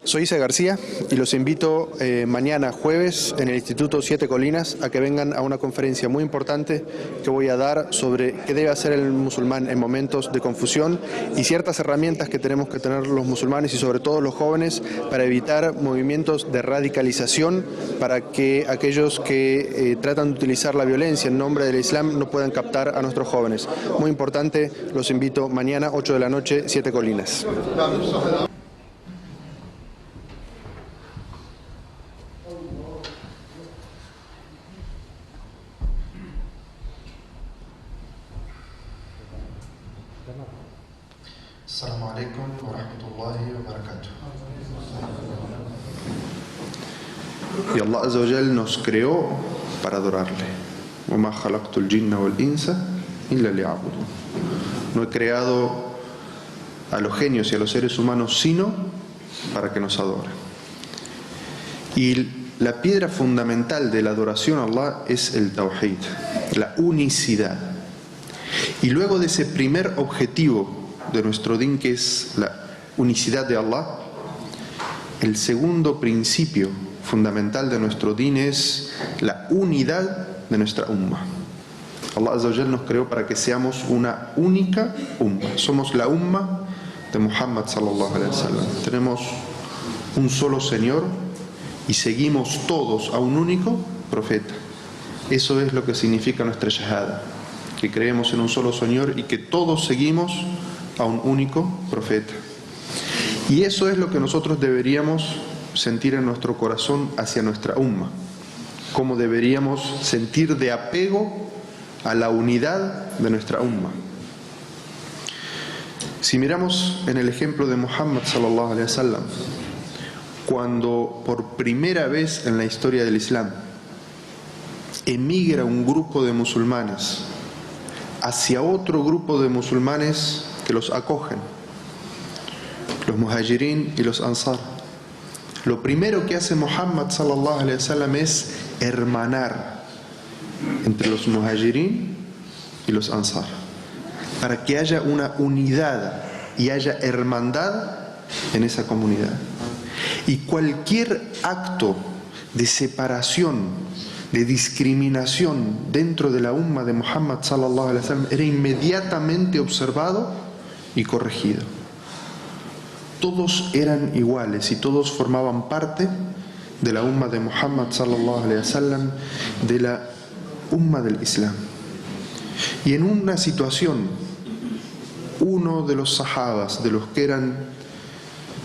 Soy Isa García y los invito mañana jueves en el Instituto Siete Colinas a que vengan a una conferencia muy importante que voy a dar sobre qué debe hacer el musulmán en momentos de confusión y ciertas herramientas que tenemos que tener los musulmanes y sobre todo los jóvenes para evitar movimientos de radicalización, para que aquellos que tratan de utilizar la violencia en nombre del Islam no puedan captar a nuestros jóvenes. Muy importante, los invito mañana 8 de la noche, Siete Colinas. Assalamu alaikum wa rahmatullahi wa barakatuh. Y Allah Azza wa Jal nos creó para adorarle. وَمَا خَلَقْتُ الْجِنَّ وَالْإِنسَ إِلَّا لِيَعْبُدُونِ. No he creado a los genios y a los seres humanos sino para que nos adoren. Y la piedra fundamental de la adoración a Allah es el Tawhid, la unicidad. Y luego de ese primer objetivo de nuestro din, que es la unicidad de Allah, el segundo principio fundamental de nuestro din es la unidad de nuestra umma. Allah Azza wa Jal nos creó para que seamos una única umma. Somos la umma de Muhammad sallallahu alaihi wasallam. Tenemos un solo Señor y seguimos todos a un único profeta. Eso es lo que significa nuestra shahada, que creemos en un solo Señor y que todos seguimos a un único profeta. Y eso es lo que nosotros deberíamos sentir en nuestro corazón hacia nuestra umma, como deberíamos sentir de apego a la unidad de nuestra umma. Si miramos en el ejemplo de Muhammad sallallahu alaihi wasallam, cuando por primera vez en la historia del Islam emigra un grupo de musulmanes hacia otro grupo de musulmanes que los acogen, los muhajirin y los ansar, lo primero que hace Muhammad sallallahu alaihi wasallam es hermanar entre los muhajirin y los ansar, para que haya una unidad y haya hermandad en esa comunidad. Y cualquier acto de separación, de discriminación dentro de la umma de Muhammad sallallahu alaihi wasallam era inmediatamente observado y corregido. Todos eran iguales y todos formaban parte de la umma de Muhammad sallallahu alaihi wasallam, de la umma del Islam. Y en una situación, uno de los sahabas, de los que eran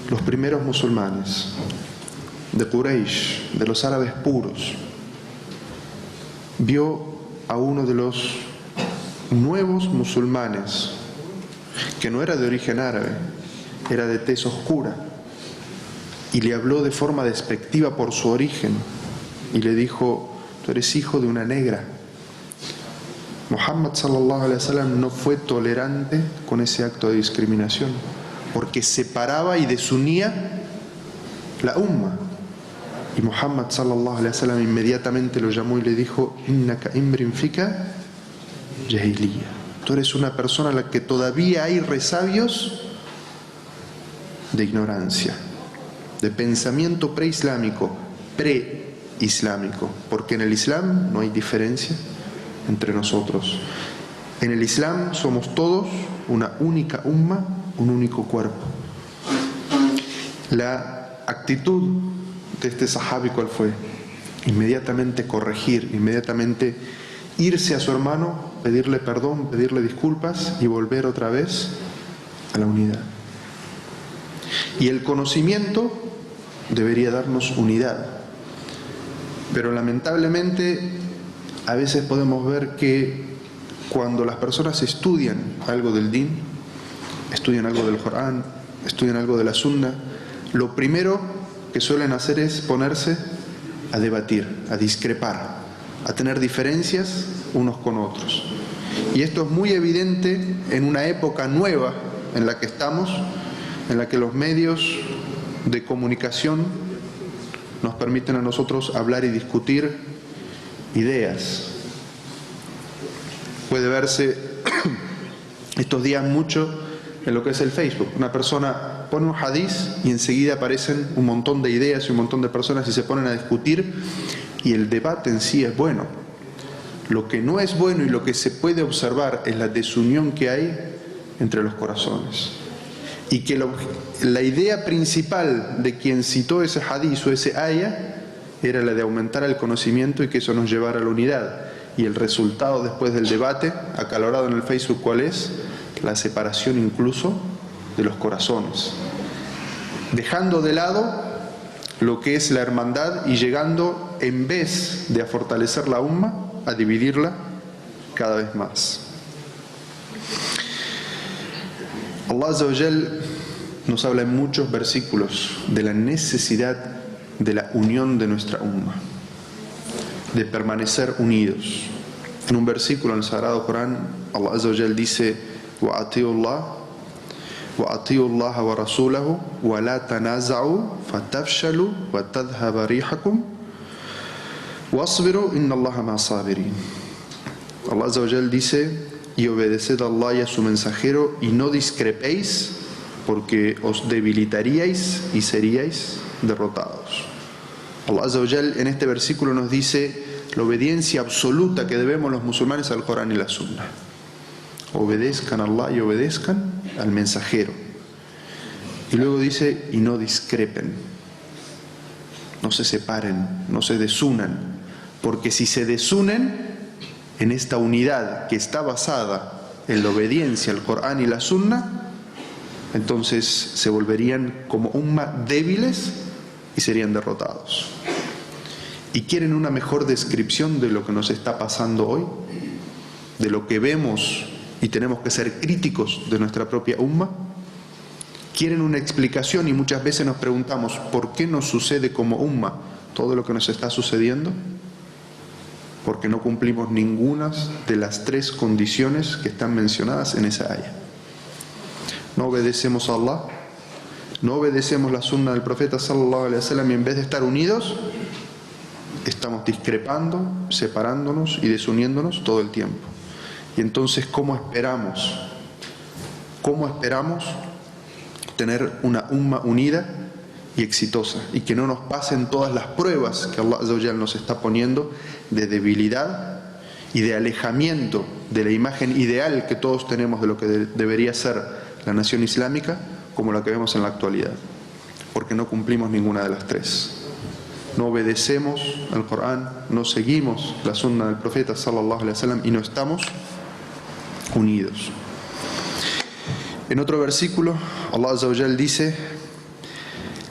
los primeros musulmanes, de Quraysh, de los árabes puros, vio a uno de los nuevos musulmanes, que no era de origen árabe, era de tez oscura, y le habló de forma despectiva por su origen, y le dijo: tú eres hijo de una negra. Muhammad sallallahu alaihi wasallam no fue tolerante con ese acto de discriminación, porque separaba y desunía la umma. Y Muhammad sallallahu alaihi wasallam inmediatamente lo llamó y le dijo: innaka imrin fika jahiliya. Tú eres una persona a la que todavía hay resabios de ignorancia, de pensamiento preislámico, preislámico, porque en el Islam no hay diferencia entre nosotros. En el Islam somos todos una única umma, un único cuerpo. La actitud de este sahabi, ¿cuál fue? Inmediatamente corregir, inmediatamente irse a su hermano, pedirle perdón, pedirle disculpas y volver otra vez a la unidad. Y el conocimiento debería darnos unidad, pero lamentablemente a veces podemos ver que cuando las personas estudian algo del din, estudian algo del Corán, estudian algo de la Sunna, lo primero que suelen hacer es ponerse a debatir, a discrepar, a tener diferencias unos con otros. Y esto es muy evidente en una época nueva en la que estamos, en la que los medios de comunicación nos permiten a nosotros hablar y discutir ideas. Puede verse estos días mucho en lo que es el Facebook. Una persona pone un hadiz y enseguida aparecen un montón de ideas y un montón de personas y se ponen a discutir, y el debate en sí es bueno. Lo que no es bueno y lo que se puede observar es la desunión que hay entre los corazones. Y que la idea principal de quien citó ese hadiz o ese ayah era la de aumentar el conocimiento y que eso nos llevara a la unidad. Y el resultado después del debate acalorado en el Facebook, ¿cuál es? La separación incluso de los corazones. Dejando de lado lo que es la hermandad y llegando, en vez de a fortalecer la umma, a dividirla cada vez más. Allah Azza wa Jal nos habla en muchos versículos de la necesidad de la unión de nuestra umma, de permanecer unidos. En un versículo en el Sagrado Corán, Allah Azza wa Jal dice: وَأَطِيعُوا اللَّهَ وَرَسُولَهُ وَلَا تَنَازَعُوا فَتَفْشَلُوا وَتَذْهَبَ رِيحُكُمْ وَاصْبِرُوا إِنَّ اللَّهَ مَعَ الصَّابِرِينَ. Allah Azza wa Jal dice: y obedeced a Allah y a su mensajero y no discrepéis, porque os debilitaríais y seríais derrotados. Allah Azza wa Jal en este versículo nos dice la obediencia absoluta que debemos los musulmanes al Corán y la Sunna. Obedezcan a Allah y obedezcan al mensajero. Y luego dice: y no discrepen, no se separen, no se desunan, porque si se desunen en esta unidad que está basada en la obediencia al Corán y la Sunna, entonces se volverían como umma débiles y serían derrotados. ¿Y quieren una mejor descripción de lo que nos está pasando hoy? De lo que vemos y tenemos que ser críticos de nuestra propia umma. ¿Quieren una explicación? Y muchas veces nos preguntamos, ¿por qué nos sucede como umma todo lo que nos está sucediendo? Porque no cumplimos ninguna de las tres condiciones que están mencionadas en esa aya. No obedecemos a Allah, no obedecemos la sunna del profeta sallallahu alaihi wasallam, y en vez de estar unidos, estamos discrepando, separándonos y desuniéndonos todo el tiempo. Y entonces, ¿cómo esperamos tener una umma unida y exitosa, y que no nos pasen todas las pruebas que Allah Azza wa Jalla nos está poniendo de debilidad y de alejamiento de la imagen ideal que todos tenemos de lo que debería ser la nación islámica, como la que vemos en la actualidad? Porque no cumplimos ninguna de las tres. No obedecemos al Corán, no seguimos la sunna del profeta sallallahu alaihi wasallam y no estamos unidos. En otro versículo, Allah Azza wa Jalla dice: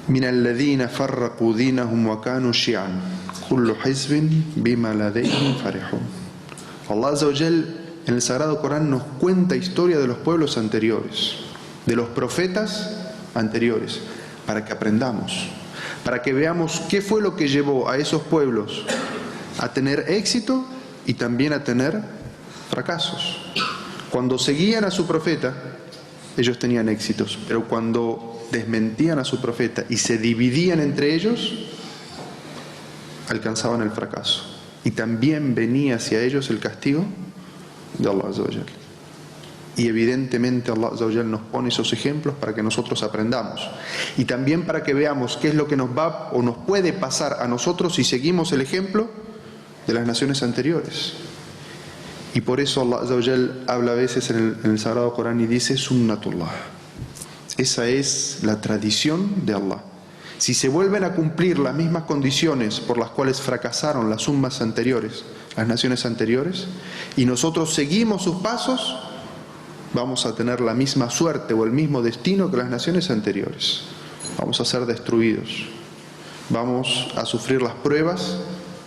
من الذين فرقوا دينهم وكانوا شيعا كل حزب بما لديهم فرحون. Allah Azza wa Jal en el Sagrado Corán nos cuenta historia de los pueblos anteriores, de los profetas anteriores, para que aprendamos, para que veamos qué fue lo que llevó a esos pueblos a tener éxito y también a tener fracasos. Cuando seguían a su profeta, ellos tenían éxitos, pero cuando desmentían a su profeta y se dividían entre ellos, alcanzaban el fracaso. Y también venía hacia ellos el castigo de Allah Azza wa Jal. Y evidentemente Allah Azza wa Jal nos pone esos ejemplos para que nosotros aprendamos. Y también para que veamos qué es lo que nos va o nos puede pasar a nosotros si seguimos el ejemplo de las naciones anteriores. Y por eso Allah Azza wa Jal habla a veces en el Sagrado Corán y dice: Sunnatullah. Esa es la tradición de Allah. Si se vuelven a cumplir las mismas condiciones por las cuales fracasaron las ummas anteriores, las naciones anteriores, y nosotros seguimos sus pasos, vamos a tener la misma suerte o el mismo destino que las naciones anteriores. Vamos a ser destruidos. Vamos a sufrir las pruebas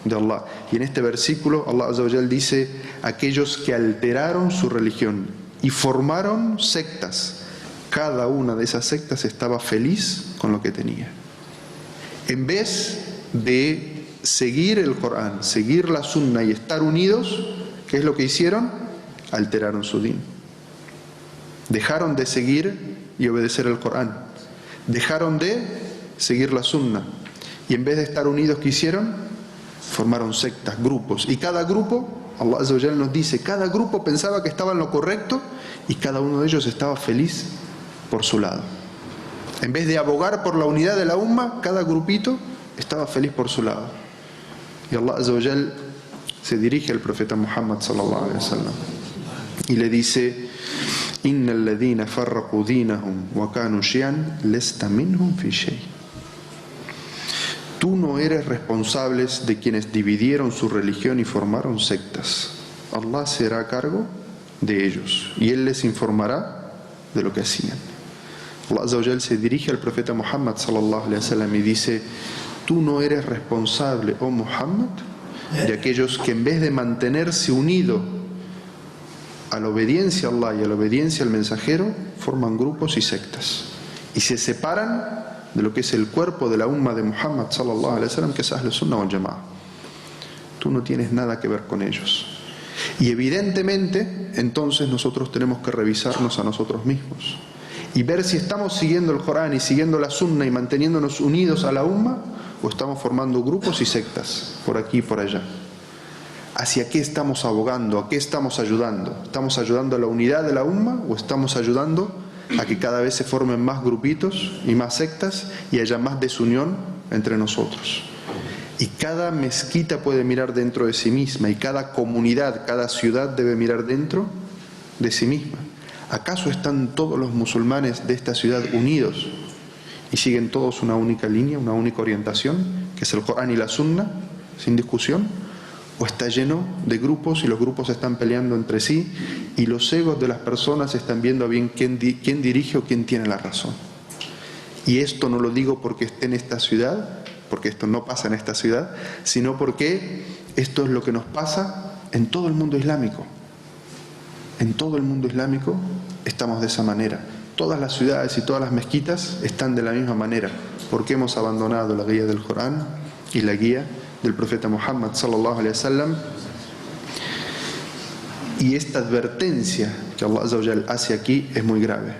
de Allah. Y en este versículo Allah Azza wa Jal dice: aquellos que alteraron su religión y formaron sectas, cada una de esas sectas estaba feliz con lo que tenía. En vez de seguir el Corán, seguir la Sunna y estar unidos, ¿qué es lo que hicieron? Alteraron su din. Dejaron de seguir y obedecer el Corán. Dejaron de seguir la Sunna. Y en vez de estar unidos, ¿qué hicieron? Formaron sectas, grupos. Y cada grupo, Allah Azza wa Jalla nos dice, cada grupo pensaba que estaba en lo correcto y cada uno de ellos estaba feliz por su lado. En vez de abogar por la unidad de la umma, cada grupito estaba feliz por su lado. Y Allah Azza wa Jal se dirige al profeta Muhammad sallallahu alaihi wasallam y le dice: Innal ladhina farraqu dinahum wa kanu shi'an lasta minhum fi shay. Tú no eres responsable de quienes dividieron su religión y formaron sectas. Allah será a cargo de ellos y Él les informará de lo que hacían. Allah Azza wa Jal se dirige al profeta Muhammad sallallahu alaihi wasallam y dice: tú no eres responsable, oh Muhammad, de aquellos que en vez de mantenerse unidos a la obediencia a Allah y a la obediencia al mensajero, forman grupos y sectas y se separan de lo que es el cuerpo de la umma de Muhammad sallallahu alaihi wasallam, que es Ahl Sunnah wal Jama'ah. Tú no tienes nada que ver con ellos. Y evidentemente entonces nosotros tenemos que revisarnos a nosotros mismos y ver si estamos siguiendo el Corán y siguiendo la Sunna y manteniéndonos unidos a la umma, o estamos formando grupos y sectas por aquí y por allá. ¿Hacia qué estamos abogando? ¿A qué estamos ayudando? ¿Estamos ayudando a la unidad de la umma o estamos ayudando a que cada vez se formen más grupitos y más sectas y haya más desunión entre nosotros? Y cada mezquita puede mirar dentro de sí misma y cada comunidad, cada ciudad debe mirar dentro de sí misma. ¿Acaso están todos los musulmanes de esta ciudad unidos y siguen todos una única línea, una única orientación, que es el Corán y la Sunna, sin discusión? ¿O está lleno de grupos y los grupos están peleando entre sí y los egos de las personas están viendo bien quién dirige o quién tiene la razón? Y esto no lo digo porque esté en esta ciudad, porque esto no pasa en esta ciudad, sino porque esto es lo que nos pasa en todo el mundo islámico. En todo el mundo islámico estamos de esa manera. Todas las ciudades y todas las mezquitas están de la misma manera, porque hemos abandonado la guía del Corán y la guía del profeta Muhammad sallallahu alaihi wasallam. Y esta advertencia que Allah Azza wa Jal hace aquí es muy grave,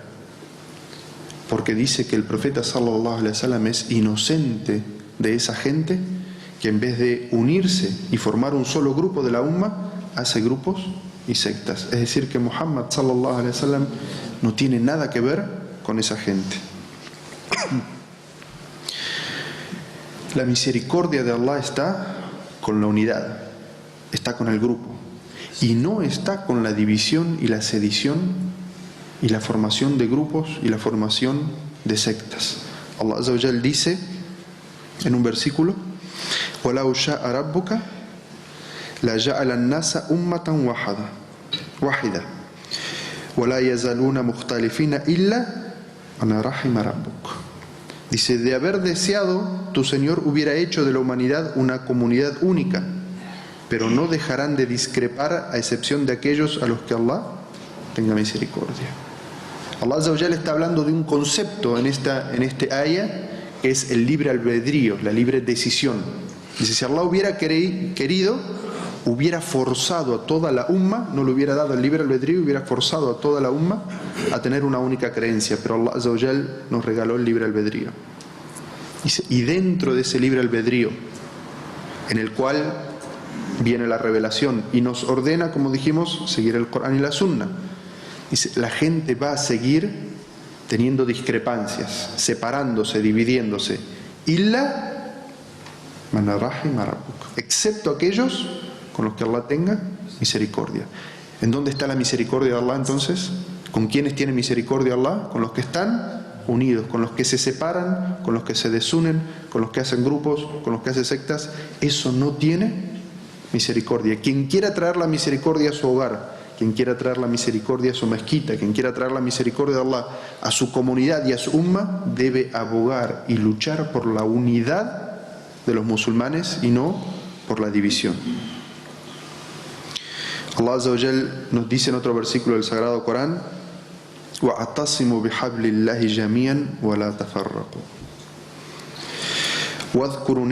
porque dice que el profeta sallallahu alaihi wasallam es inocente de esa gente que en vez de unirse y formar un solo grupo de la umma, hace grupos y sectas. Es decir, que Muhammad sallallahu alaihi wasallam no tiene nada que ver con esa gente. La misericordia de Allah está con la unidad, está con el grupo, y no está con la división y la sedición y la formación de grupos y la formación de sectas. Allah Azza wa Jal dice en un versículo: وَلَوْ شَاءَ رَبُّكَ لَجَعَلَ النَّاسَ أُمَّةً وَاحِدَةً وَلَا يَزَالُونَ مُخْتَلِفِينَ إِلَّا أَنْ رَحِمَ رَبُّكَ. Dice: de haber deseado, tu Señor hubiera hecho de la humanidad una comunidad única, pero no dejarán de discrepar a excepción de aquellos a los que Allah tenga misericordia. Allah Azza wa Jal está hablando de un concepto en este ayah, que es el libre albedrío, la libre decisión. Dice: si Allah hubiera querido, hubiera forzado a toda la umma, no le hubiera dado el libre albedrío, hubiera forzado a toda la umma a tener una única creencia, pero Allah Azza wa Jal nos regaló el libre albedrío. Dice: y dentro de ese libre albedrío, en el cual viene la revelación y nos ordena, como dijimos, seguir el Corán y la Sunna, dice, la gente va a seguir teniendo discrepancias, separándose, dividiéndose, illa man rahima rabbuk, excepto aquellos con los que Allah tenga misericordia. ¿En dónde está la misericordia de Allah entonces? ¿Con quiénes tiene misericordia Allah? Con los que están unidos, con los que se separan, con los que se desunen, con los que hacen grupos, con los que hacen sectas. Eso no tiene misericordia. Quien quiera traer la misericordia a su hogar, quien quiera traer la misericordia a su mezquita, quien quiera traer la misericordia de Allah a su comunidad y a su umma, debe abogar y luchar por la unidad de los musulmanes y no por la división. Allah Azza wa Jal nos dice en otro versículo del Sagrado Corán: وَاعْتَصِمُوا بِحَبْلِ اللَّهِ جَمِيعًا وَلَا تَفَرَّقُوا وَاذْكُرُوا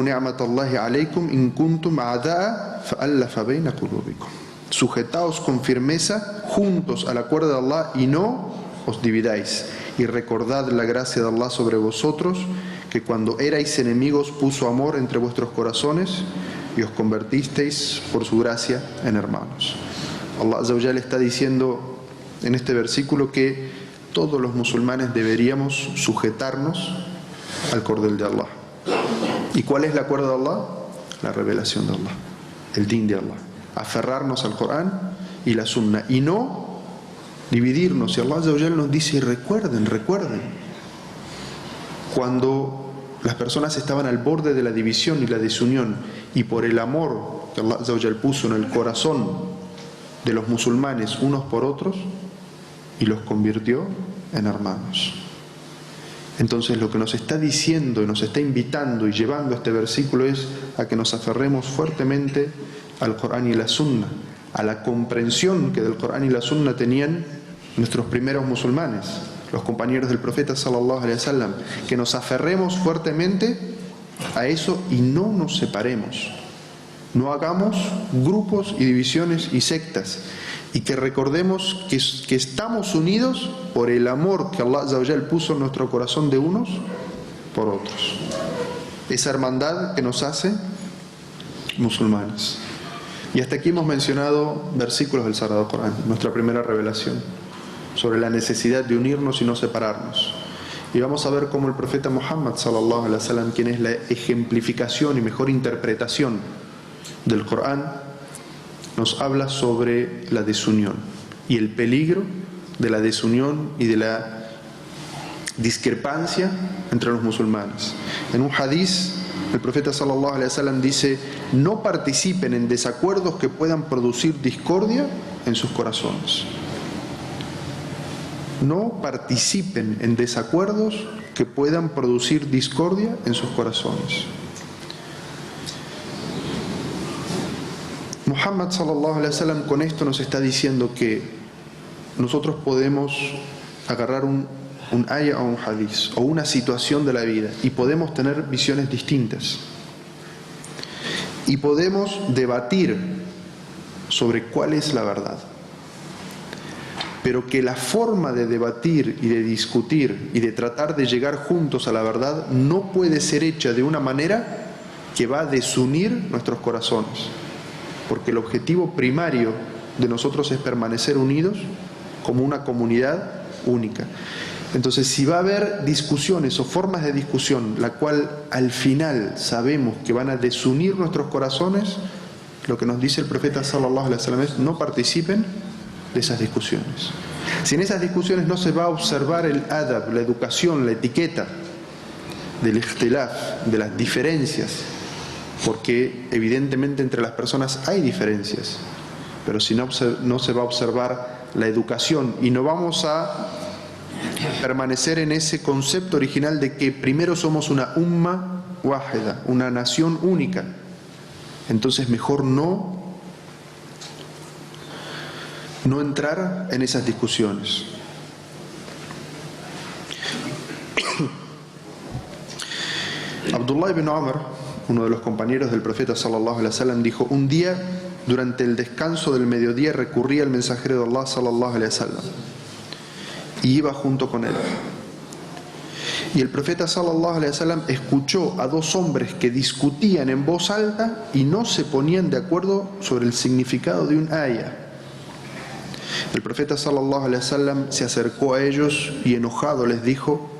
نِعْمَةَ اللَّهِ عَلَيْكُمْ إِن كُنتُمْ أَعْدَاءً فَأَلَّفَ بَيْنَ قُلُوبِكُمْ. Sujetaos con firmeza juntos a la cuerda de Allah y no os dividáis. Y recordad la gracia de Allah sobre vosotros, que cuando erais enemigos puso amor entre vuestros corazones y os convertisteis por su gracia en hermanos. Allah Azza wa Jalla está diciendo en este versículo que todos los musulmanes deberíamos sujetarnos al cordel de Allah. ¿Y cuál es la cuerda de Allah? La revelación de Allah, el din de Allah. Aferrarnos al Corán y la Sunna y no dividirnos. Y Allah Azza wa Jalla nos dice: recuerden, cuando las personas estaban al borde de la división y la desunión, y por el amor que Allah Azza wa Jalla puso en el corazón de los musulmanes unos por otros, y los convirtió en hermanos. Entonces lo que nos está diciendo y nos está invitando y llevando a este versículo es a que nos aferremos fuertemente al Corán y la Sunna, a la comprensión que del Corán y la Sunna tenían nuestros primeros musulmanes, los compañeros del profeta sallallahu alaihi wasallam, que nos aferremos fuertemente a eso y no nos separemos, no hagamos grupos y divisiones y sectas, y que recordemos que estamos unidos por el amor que Allah Azza wa Jal puso en nuestro corazón de unos por otros, esa hermandad que nos hace musulmanes. Y hasta aquí hemos mencionado versículos del Sagrado Corán, nuestra primera revelación, sobre la necesidad de unirnos y no separarnos. Y vamos a ver cómo el profeta Muhammad sallallahu alaihi wasallam, quien es la ejemplificación y mejor interpretación del Corán, nos habla sobre la desunión y el peligro de la desunión y de la discrepancia entre los musulmanes. En un hadiz, el profeta sallallahu alaihi wasallam dice: no participen en desacuerdos que puedan producir discordia en sus corazones. No participen en desacuerdos que puedan producir discordia en sus corazones. Muhammad sallallahu alaihi wasallam con esto nos está diciendo que nosotros podemos agarrar un ayah o un hadith o una situación de la vida y podemos tener visiones distintas y podemos debatir sobre cuál es la verdad, pero que la forma de debatir y de discutir y de tratar de llegar juntos a la verdad no puede ser hecha de una manera que va a desunir nuestros corazones, porque el objetivo primario de nosotros es permanecer unidos como una comunidad única. Entonces, si va a haber discusiones o formas de discusión, la cual al final sabemos que van a desunir nuestros corazones, lo que nos dice el profeta sallallahu alaihi wasallam es: no participen de esas discusiones. Si en esas discusiones no se va a observar el adab, la educación, la etiqueta del ikhtilaf, de las diferencias, porque evidentemente entre las personas hay diferencias, pero si no se va a observar la educación y no vamos a permanecer en ese concepto original de que primero somos una umma wahida, una nación única, entonces mejor no entrar en esas discusiones. Abdullah ibn Umar, uno de los compañeros del profeta sallallahu alaihi wasallam, dijo: un día durante el descanso del mediodía recurrí al mensajero de Allah sallallahu alaihi wasallam y iba junto con él. Y el profeta sallallahu alaihi wasallam escuchó a dos hombres que discutían en voz alta y no se ponían de acuerdo sobre el significado de un ayah. El profeta sallallahu alaihi wasallam se acercó a ellos y enojado les dijo: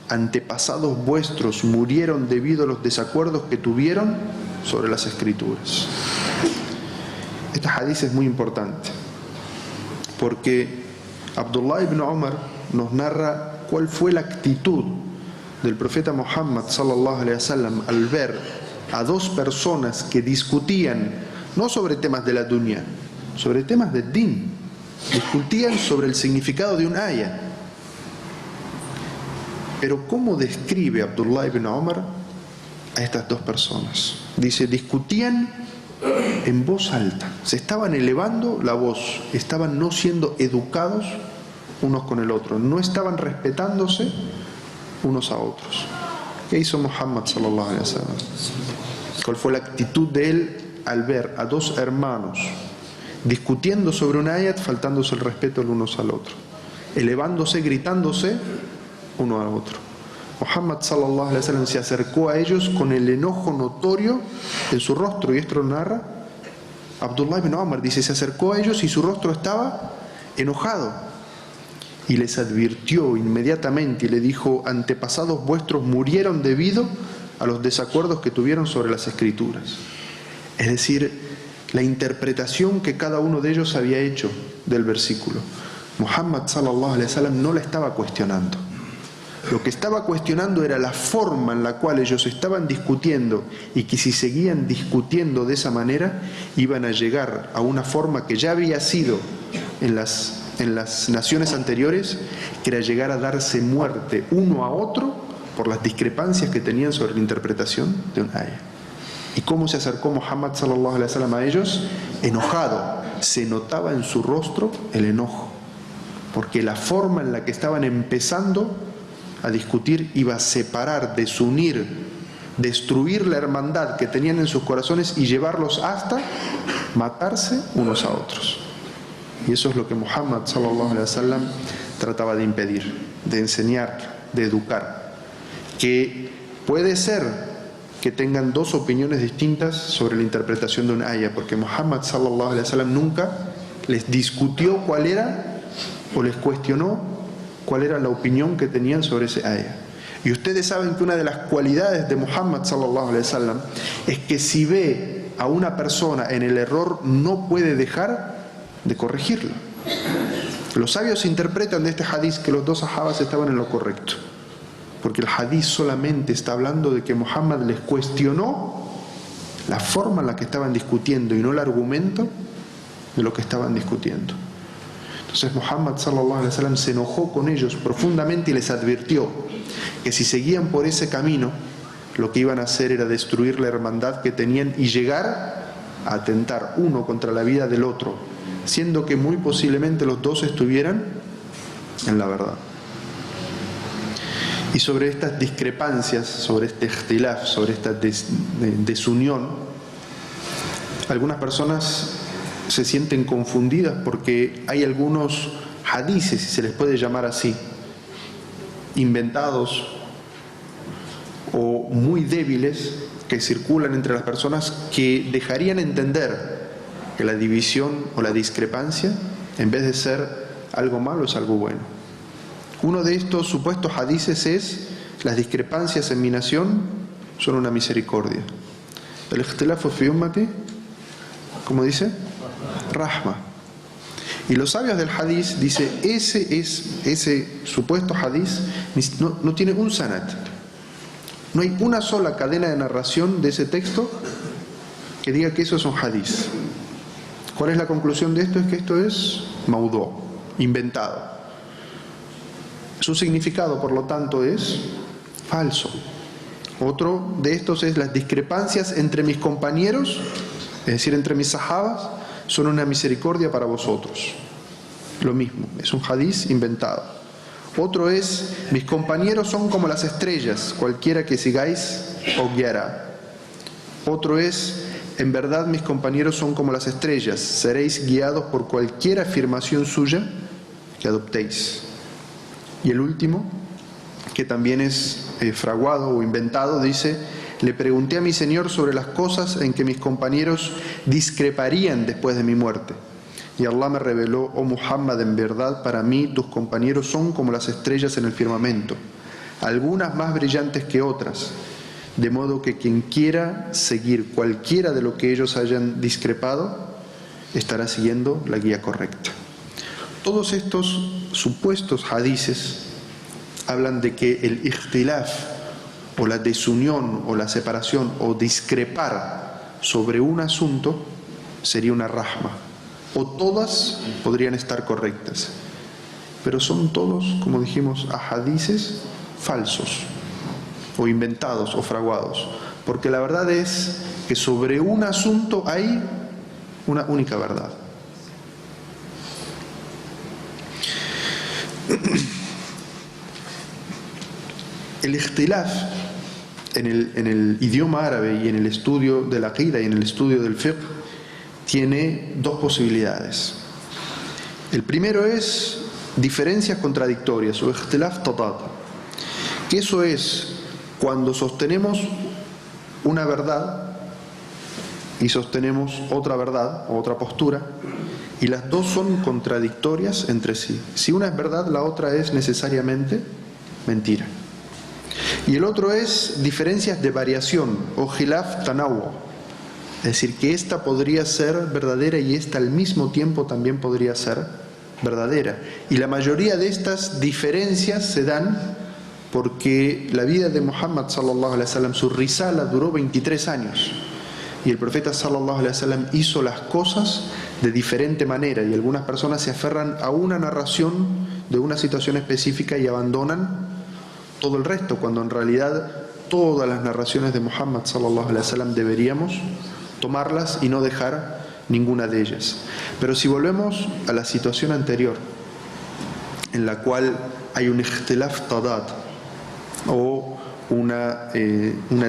antepasados vuestros murieron debido a los desacuerdos que tuvieron sobre las escrituras. Este hadith es muy importante porque Abdullah ibn Umar nos narra cuál fue la actitud del profeta Muhammad sallallahu alaihi wasallam al ver a dos personas que discutían no sobre temas de la dunya, sobre temas del din, discutían sobre el significado de un ayah. Pero ¿cómo describe Abdullah ibn Umar a estas dos personas? Dice: discutían en voz alta, se estaban elevando la voz, estaban no siendo educados unos con el otro, no estaban respetándose unos a otros. ¿Qué hizo Muhammad sallallahu alaihi wasallam? ¿Cuál fue la actitud de él al ver a dos hermanos discutiendo sobre un ayat, faltándose el respeto el uno al otro, elevándose, gritándose uno al otro? Muhammad sallallahu alaihi wasallam se acercó a ellos con el enojo notorio en su rostro, y esto lo narra Abdullah ibn Umar. Dice: se acercó a ellos y su rostro estaba enojado, y les advirtió inmediatamente y le dijo: antepasados vuestros murieron debido a los desacuerdos que tuvieron sobre las escrituras. Es decir, la interpretación que cada uno de ellos había hecho del versículo. Muhammad sallallahu alaihi wasallam no la estaba cuestionando. Lo que estaba cuestionando era la forma en la cual ellos estaban discutiendo, y que si seguían discutiendo de esa manera iban a llegar a una forma que ya había sido en las naciones anteriores, que era llegar a darse muerte uno a otro por las discrepancias que tenían sobre la interpretación de un ayah. ¿Y cómo se acercó Muhammad sallallahu alaihi wasallam a ellos? Enojado. Se notaba en su rostro el enojo, porque la forma en la que estaban empezando a discutir iba a separar, desunir, destruir la hermandad que tenían en sus corazones y llevarlos hasta matarse unos a otros. Y eso es lo que Muhammad sallallahu alaihi wasallam trataba de impedir, de enseñar, de educar. Que puede ser que tengan dos opiniones distintas sobre la interpretación de un ayah, porque Muhammad sallallahu alaihi wasallam nunca les discutió cuál era, o les cuestionó cuál era la opinión que tenían sobre ese ayah. Y ustedes saben que una de las cualidades de Muhammad sallallahu alaihi wasallam es que si ve a una persona en el error no puede dejar de corregirlo. Los sabios interpretan de este hadith que los dos sahabas estaban en lo correcto, porque el hadith solamente está hablando de que Muhammad les cuestionó la forma en la que estaban discutiendo y no el argumento de lo que estaban discutiendo. Entonces Muhammad sallallahu alaihi wasallam se enojó con ellos profundamente y les advirtió que si seguían por ese camino, lo que iban a hacer era destruir la hermandad que tenían y llegar a atentar uno contra la vida del otro, siendo que muy posiblemente los dos estuvieran en la verdad. Y sobre estas discrepancias, sobre este ikhtilaf, sobre esta desunión, algunas personas se sienten confundidas porque hay algunos hadices, si se les puede llamar así, inventados o muy débiles que circulan entre las personas, que dejarían entender que la división o la discrepancia, en vez de ser algo malo, es algo bueno. Uno de estos supuestos hadices es: las discrepancias en mi nación son una misericordia. El ikhtilafu fi ummati, ¿cómo dice? Rahma. Y los sabios del hadith dice, ese supuesto hadith no tiene un sanad. No hay una sola cadena de narración de ese texto que diga que eso es un hadith. ¿Cuál es la conclusión de esto? Es que esto es maudú, inventado. Su significado, por lo tanto, es falso. Otro de estos es: las discrepancias entre mis compañeros, es decir, entre mis sahabas, son una misericordia para vosotros. Lo mismo, es un hadith inventado. Otro es: mis compañeros son como las estrellas, cualquiera que sigáis os guiará. Otro es: en verdad mis compañeros son como las estrellas, seréis guiados por cualquier afirmación suya que adoptéis. Y el último, que también es fraguado o inventado, dice: le pregunté a mi Señor sobre las cosas en que mis compañeros discreparían después de mi muerte. Y Allah me reveló: oh Muhammad, en verdad para mí tus compañeros son como las estrellas en el firmamento, algunas más brillantes que otras, de modo que quien quiera seguir cualquiera de lo que ellos hayan discrepado, estará siguiendo la guía correcta. Todos estos supuestos hadices hablan de que el ikhtilaf, o la desunión, o la separación, o discrepar sobre un asunto, sería una rahma, o todas podrían estar correctas, pero son todos, como dijimos, ahadices falsos, o inventados, o fraguados, porque la verdad es que sobre un asunto hay una única verdad. El ikhtilaf en el idioma árabe y en el estudio de la aqida y en el estudio del fiqh tiene dos posibilidades. El primero es diferencias contradictorias o ikhtilaf total, que eso es cuando sostenemos una verdad y sostenemos otra verdad o otra postura, y las dos son contradictorias entre sí. Si una es verdad, la otra es necesariamente mentira. Y el otro es diferencias de variación o khilaf tanawwu, es decir, que esta podría ser verdadera y esta al mismo tiempo también podría ser verdadera. Y la mayoría de estas diferencias se dan porque la vida de Muhammad sallallahu alaihi wasallam, su risala, duró 23 años. Y el profeta sallallahu alaihi wasallam hizo las cosas de diferente manera, y algunas personas se aferran a una narración de una situación específica y abandonan todo el resto, cuando en realidad todas las narraciones de Muhammad sallallahu alaihi wasallam deberíamos tomarlas y no dejar ninguna de ellas. Pero si volvemos a la situación anterior, en la cual hay un ikhtilaf tadad, o una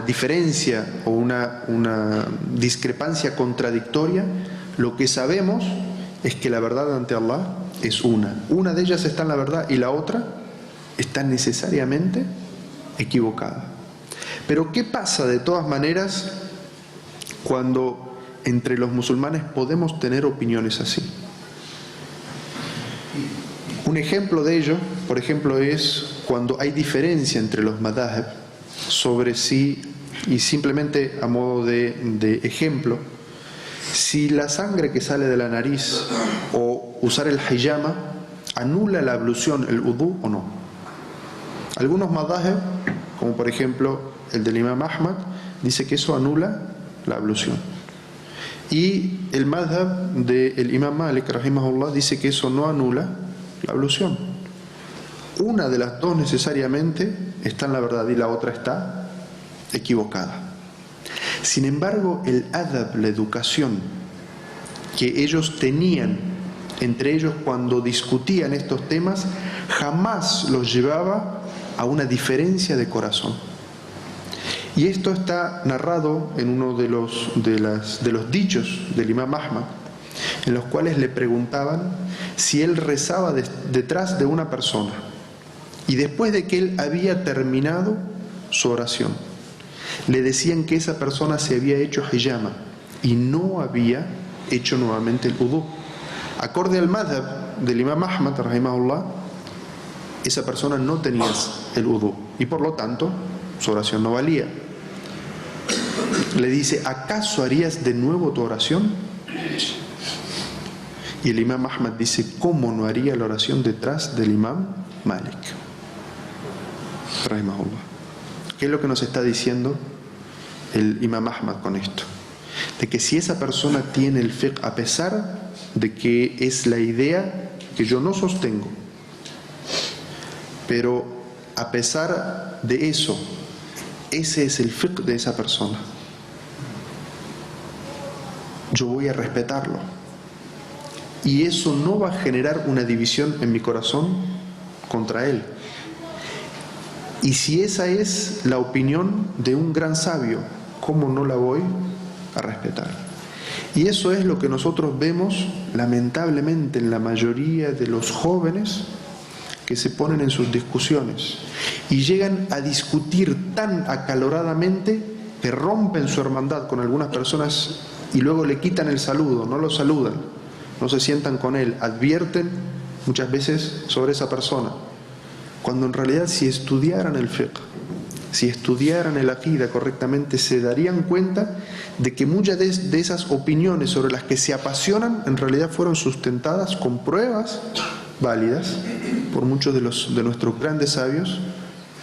diferencia o una discrepancia contradictoria, lo que sabemos es que la verdad ante Allah es una. Una de ellas está en la verdad y la otra está necesariamente equivocada. Pero ¿qué pasa de todas maneras cuando entre los musulmanes podemos tener opiniones así? Un ejemplo de ello, por ejemplo, es cuando hay diferencia entre los madhab sobre si, y simplemente a modo de ejemplo, si la sangre que sale de la nariz o usar el hijama anula la ablución, el udú o no. Algunos madhab, como por ejemplo el del Imam Ahmad, dice que eso anula la ablución. Y el madhab del Imam Malik, rahimahullah, dice que eso no anula la ablución. Una de las dos necesariamente está en la verdad y la otra está equivocada. Sin embargo, el adab, la educación que ellos tenían entre ellos cuando discutían estos temas, jamás los llevaba a una diferencia de corazón. Y esto está narrado en uno de los dichos del Imam Ahmad, en los cuales le preguntaban si él rezaba detrás de una persona y después de que él había terminado su oración, le decían que esa persona se había hecho hijama y no había hecho nuevamente el udú. Acorde al madhab del Imam Ahmad, rahimahullah, esa persona no tenía el udú y por lo tanto su oración no valía. Le dice: ¿acaso harías de nuevo tu oración? Y el Imam Ahmad dice: ¿cómo no haría la oración detrás del Imam Malik, rahimahullah? ¿Qué es lo que nos está diciendo el Imam Ahmad con esto? De que si esa persona tiene el fiqh, a pesar de que es la idea que yo no sostengo, pero a pesar de eso, ese es el fiqh de esa persona, yo voy a respetarlo. Y eso no va a generar una división en mi corazón contra él. Y si esa es la opinión de un gran sabio, ¿cómo no la voy a respetar? Y eso es lo que nosotros vemos lamentablemente en la mayoría de los jóvenes que se ponen en sus discusiones y llegan a discutir tan acaloradamente que rompen su hermandad con algunas personas y luego le quitan el saludo, no lo saludan, no se sientan con él, advierten muchas veces sobre esa persona, cuando en realidad si estudiaran el fiqh, si estudiaran el aqida correctamente, se darían cuenta de que muchas de esas opiniones sobre las que se apasionan en realidad fueron sustentadas con pruebas válidas por muchos de nuestros grandes sabios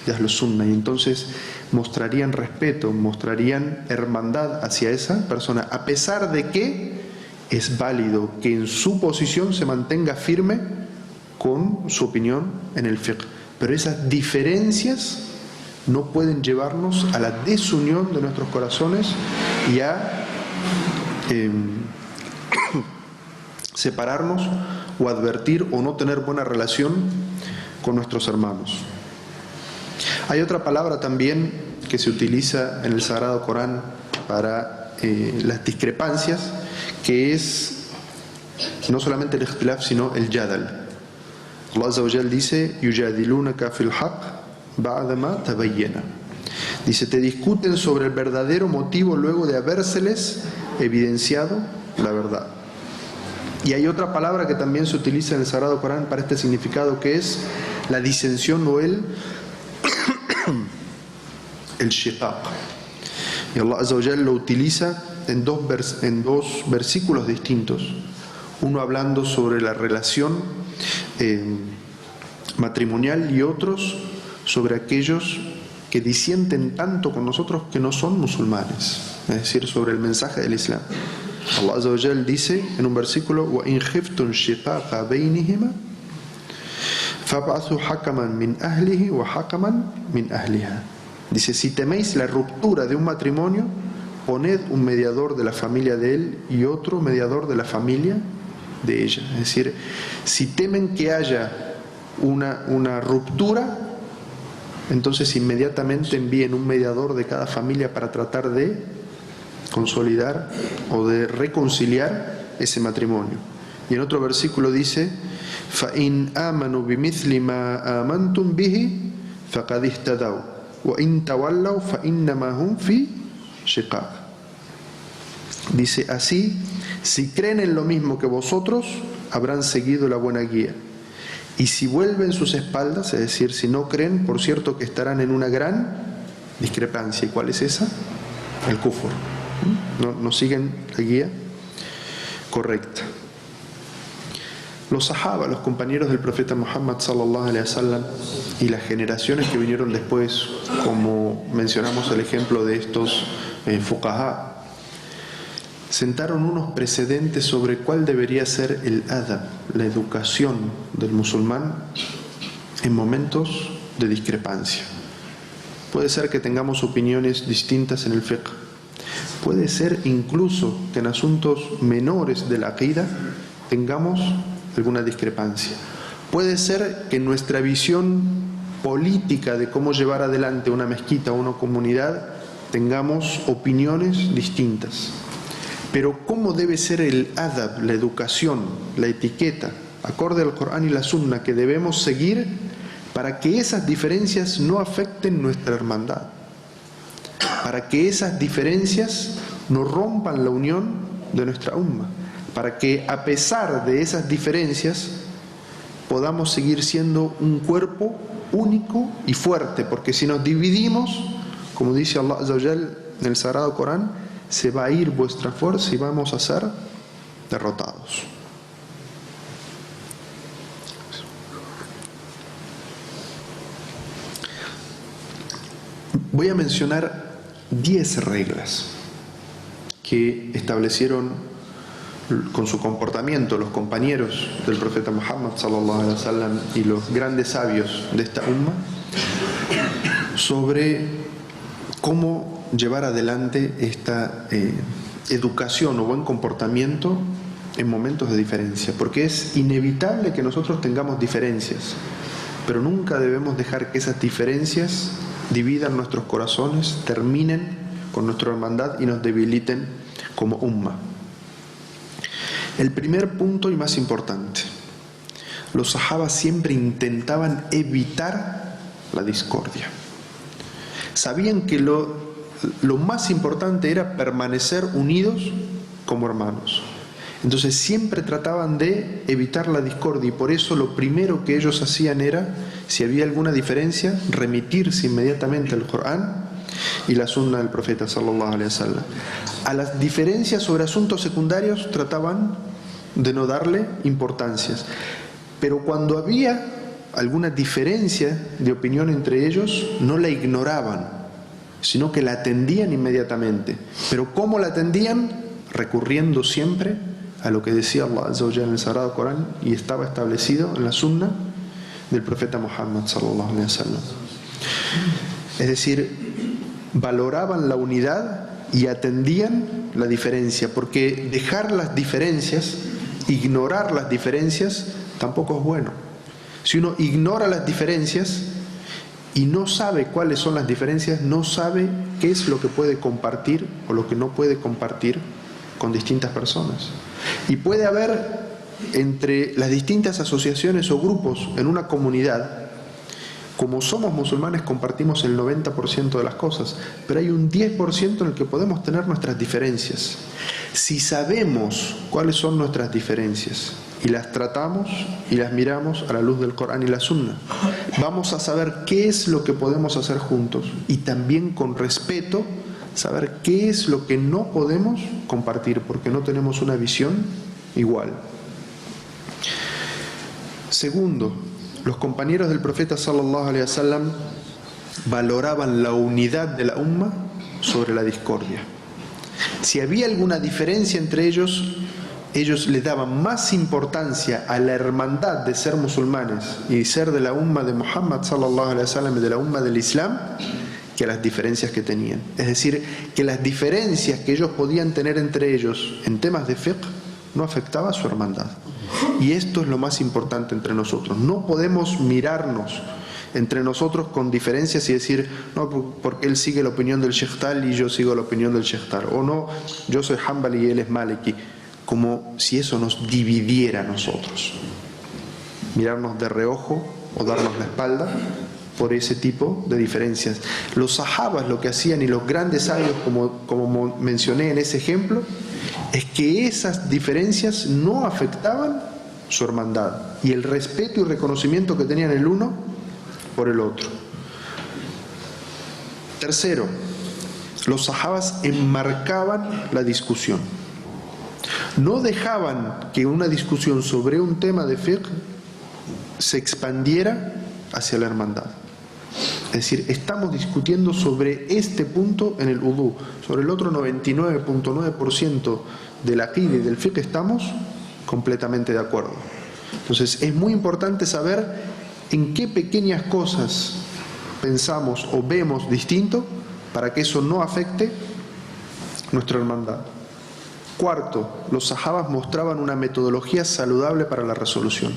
de Ahlus Sunnah, y entonces mostrarían respeto, mostrarían hermandad hacia esa persona, a pesar de que es válido que en su posición se mantenga firme con su opinión en el fiqh. Pero esas diferencias no pueden llevarnos a la desunión de nuestros corazones y a separarnos o advertir o no tener buena relación con nuestros hermanos. Hay otra palabra también que se utiliza en el Sagrado Corán para las discrepancias, que es no solamente el ikhtilaf, sino el yadal. Allah Azza wa Jal dice: yujadilunaka fil haqq ba'da ma tabayyana. Dice: te discuten sobre el verdadero motivo luego de habérseles evidenciado la verdad. Y hay otra palabra que también se utiliza en el Sagrado Corán para este significado, que es la disensión o el shiqaq. Y Allah Azza wa Jalla lo utiliza en dos versículos distintos. Uno hablando sobre la relación matrimonial y otros sobre aquellos que disienten tanto con nosotros que no son musulmanes, es decir, sobre el mensaje del Islam. Allah Azza wa Jalla dice en un versículo: وَإِنْ خِفْتُمْ شِقَاقَ بَيْنِهِمَا فَابْعَثُوا حَكَمًا مِنْ أَهْلِهِ وَحَكَمًا مِنْ أَهْلِهَا. Dice: si teméis la ruptura de un matrimonio, poned un mediador de la familia de él y otro mediador de la familia de ella. Es decir, si temen que haya una ruptura, entonces inmediatamente envíen un mediador de cada familia para tratar de consolidar o de reconciliar ese matrimonio. Y en otro versículo dice: فَإِنْ آمَنُوا بِمِثْلِ مَا آمَنْتُمْ بِهِ فَقَدِ اهْتَدَوْا وَإِنْ تَوَلَّوْا فَإِنَّمَا هُمْ فِي شِقَاقٍ. Dice así: si creen en lo mismo que vosotros, habrán seguido la buena guía. Y si vuelven sus espaldas, es decir, si no creen, por cierto que estarán en una gran discrepancia. ¿Y cuál es esa? El kufr. No siguen la guía correcta. Los sahaba, los compañeros del profeta Muhammad sallallahu alaihi wasallam, y las generaciones que vinieron después, como mencionamos el ejemplo de estos fuqaha, sentaron unos precedentes sobre cuál debería ser el adab, la educación del musulmán en momentos de discrepancia. Puede ser que tengamos opiniones distintas en el fiqh. Puede ser incluso que en asuntos menores de la aqida tengamos alguna discrepancia. Puede ser que en nuestra visión política de cómo llevar adelante una mezquita o una comunidad tengamos opiniones distintas. Pero ¿cómo debe ser el adab, la educación, la etiqueta, acorde al Corán y la Sunna, que debemos seguir para que esas diferencias no afecten nuestra hermandad? Para que esas diferencias no rompan la unión de nuestra umma, para que a pesar de esas diferencias podamos seguir siendo un cuerpo único y fuerte, porque si nos dividimos, como dice Allah Azza wa Jalla en el Sagrado Corán, se va a ir vuestra fuerza y vamos a ser derrotados. Voy a mencionar 10 reglas que establecieron con su comportamiento los compañeros del profeta Muhammad sallallahu alaihi wasallam y los grandes sabios de esta umma sobre cómo llevar adelante esta educación o buen comportamiento en momentos de diferencia, porque es inevitable que nosotros tengamos diferencias, pero nunca debemos dejar que esas diferencias dividan nuestros corazones, terminen con nuestra hermandad y nos debiliten como umma. El primer punto y más importante: los sahabas siempre intentaban evitar la discordia. Sabían que lo más importante era permanecer unidos como hermanos. Entonces siempre trataban de evitar la discordia, y por eso lo primero que ellos hacían era, si había alguna diferencia, remitirse inmediatamente al Corán y la Sunna del profeta sallallahu alaihi wasallam. A las diferencias sobre asuntos secundarios trataban de no darle importancias, pero cuando había alguna diferencia de opinión entre ellos, no la ignoraban, sino que la atendían inmediatamente. Pero ¿cómo la atendían? Recurriendo siempre a lo que decía Allah Azza wa Jalla en el Sagrado Corán y estaba establecido en la Sunna del profeta Muhammad sallallahu alaihi wasallam. Es decir, valoraban la unidad y atendían la diferencia, porque dejar las diferencias, ignorar las diferencias, tampoco es bueno. Si uno ignora las diferencias y no sabe cuáles son las diferencias, no sabe qué es lo que puede compartir o lo que no puede compartir con distintas personas. Y puede haber entre las distintas asociaciones o grupos en una comunidad, como somos musulmanes compartimos el 90% de las cosas, pero hay un 10% en el que podemos tener nuestras diferencias. Si sabemos cuáles son nuestras diferencias y las tratamos y las miramos a la luz del Corán y la Sunna, vamos a saber qué es lo que podemos hacer juntos y también con respeto saber qué es lo que no podemos compartir porque no tenemos una visión igual. Segundo, los compañeros del profeta sallallahu alaihi wasallam valoraban la unidad de la umma sobre la discordia. Si había alguna diferencia entre ellos, ellos le daban más importancia a la hermandad de ser musulmanes y ser de la umma de Muhammad sallallahu alaihi wasallam, de la umma del Islam, que a las diferencias que tenían. Es decir, que las diferencias que ellos podían tener entre ellos en temas de fiqh no afectaba a su hermandad. Y esto es lo más importante entre nosotros. No podemos mirarnos entre nosotros con diferencias y decir, no, porque él sigue la opinión del Sheikh Tal y yo sigo la opinión del Sheikh Tal, o no, yo soy Hanbali y él es Maliki, como si eso nos dividiera a nosotros. Mirarnos de reojo o darnos la espalda por ese tipo de diferencias. Los sahabas lo que hacían, y los grandes sabios, como mencioné en ese ejemplo, es que esas diferencias no afectaban su hermandad y el respeto y reconocimiento que tenían el uno por el otro. Tercero, los sahabas enmarcaban la discusión. No dejaban que una discusión sobre un tema de fiqh se expandiera hacia la hermandad. Es decir, estamos discutiendo sobre este punto en el udú, sobre el otro 99.9% de la aqida y del fiqh estamos completamente de acuerdo. Entonces es muy importante saber en qué pequeñas cosas pensamos o vemos distinto para que eso no afecte nuestra hermandad. Cuarto, los sahabas mostraban una metodología saludable para la resolución.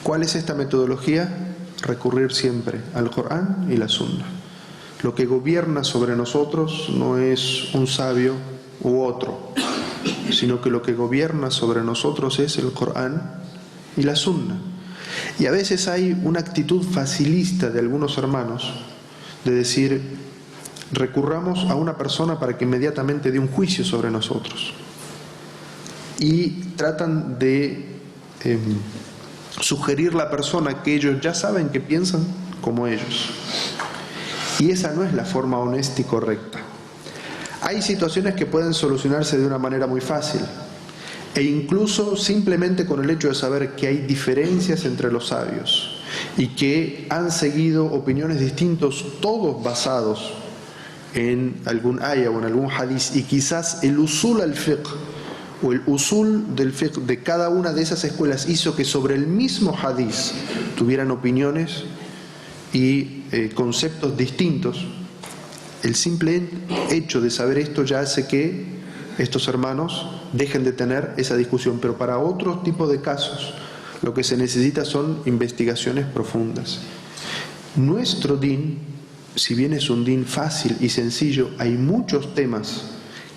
¿Cuál es esta metodología? Recurrir siempre al Corán y la Sunna. Lo que gobierna sobre nosotros no es un sabio u otro, sino que lo que gobierna sobre nosotros es el Corán y la Sunna. Y a veces hay una actitud facilista de algunos hermanos de decir, recurramos a una persona para que inmediatamente dé un juicio sobre nosotros. Y tratan de sugerir a la persona que ellos ya saben que piensan como ellos. Y esa no es la forma honesta y correcta. Hay situaciones que pueden solucionarse de una manera muy fácil, e incluso simplemente con el hecho de saber que hay diferencias entre los sabios y que han seguido opiniones distintas, todos basados en algún aya o en algún hadith, y quizás el usul al fiqh o el usul del fiqh de cada una de esas escuelas hizo que sobre el mismo hadith tuvieran opiniones y conceptos distintos. El simple hecho de saber esto ya hace que estos hermanos dejen de tener esa discusión. Pero para otro tipo de casos lo que se necesita son investigaciones profundas. Nuestro din, si bien es un din fácil y sencillo, hay muchos temas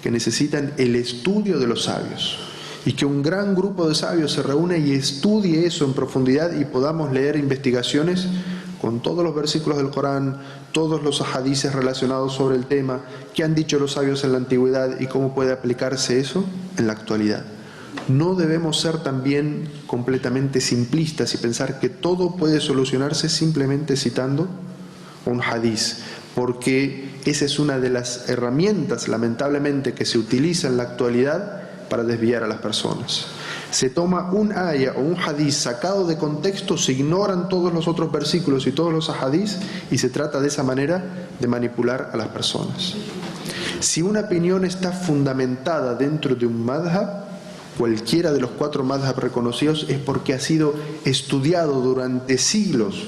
que necesitan el estudio de los sabios, y que un gran grupo de sabios se reúne y estudie eso en profundidad y podamos leer investigaciones con todos los versículos del Corán, todos los hadices relacionados sobre el tema, qué han dicho los sabios en la antigüedad y cómo puede aplicarse eso en la actualidad. No debemos ser también completamente simplistas y pensar que todo puede solucionarse simplemente citando un hadiz, porque esa es una de las herramientas, lamentablemente, que se utiliza en la actualidad para desviar a las personas. Se toma un aya o un hadiz sacado de contexto, se ignoran todos los otros versículos y todos los hadiz, y se trata de esa manera de manipular a las personas. Si una opinión está fundamentada dentro de un madhab, cualquiera de los 4 madhab reconocidos, es porque ha sido estudiado durante siglos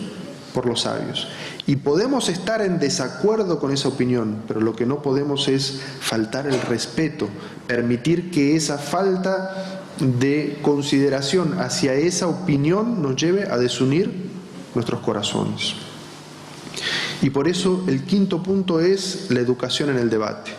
por los sabios. Y podemos estar en desacuerdo con esa opinión, pero lo que no podemos es faltar el respeto, permitir que esa falta de consideración hacia esa opinión nos lleve a desunir nuestros corazones. Y por eso el quinto punto es la educación en el debate.